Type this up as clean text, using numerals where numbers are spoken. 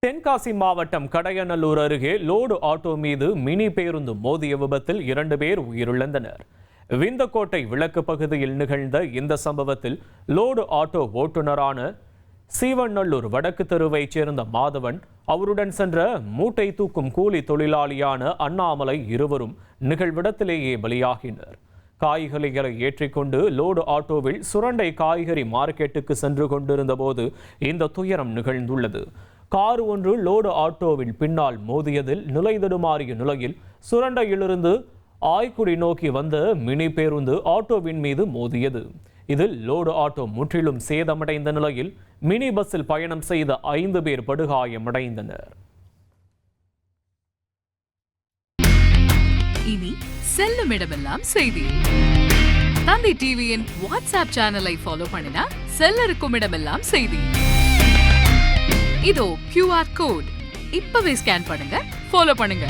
தென்காசி மாவட்டம் கடையநல்லூர் அருகே load auto மீது மினி பேருந்து மோதிய விபத்தில் 2 பேர் உயிரிழந்தனர். விந்தக்கோட்டை விளக்கு பகுதியில் நிகழ்ந்த இந்த சம்பவத்தில் லோடு ஆட்டோ ஓட்டுநரான சீவநல்லூர் வடக்கு தெருவைச் சேர்ந்த மாதவன், அவருடன் சென்ற மூட்டை தூக்கும் கூலி தொழிலாளியான அண்ணாமலை இருவரும் நிகழ்விடத்திலேயே பலியாகினர். காய்கறிகளை ஏற்றிக்கொண்டு லோடு ஆட்டோவில் சுரண்டை காய்கறி மார்க்கெட்டுக்கு சென்று கொண்டிருந்த போது இந்த துயரம் நிகழ்ந்துள்ளது. கார் ஒன்று லோடு ஆட்டோவில் பின்னால் மோதியதில் நிலை தடுமாறிய நிலையில் சுரண்டையிலிருந்து ஆய்க்குடி நோக்கி வந்த மினி பேருந்து ஆட்டோவின் மீது மோதியது. இதில் லோடு ஆட்டோ முற்றிலும் சேதமடைந்த நிலையில் மினி பஸ்ஸில் பயணம் செய்த 5 பேர் படுகாயமடைந்தனர். இனி செல்லும் இடமெல்லாம் செய்தி. தந்தி டிவியின் வாட்ஸ்அப் சேனலை ஃபாலோ பண்ணினா செல்ல இருக்கும் இடமெல்லாம் செய்தி. இதோ QR கோட் இப்பவே ஸ்கேன் பண்ணுங்க, ஃபாலோ பண்ணுங்க.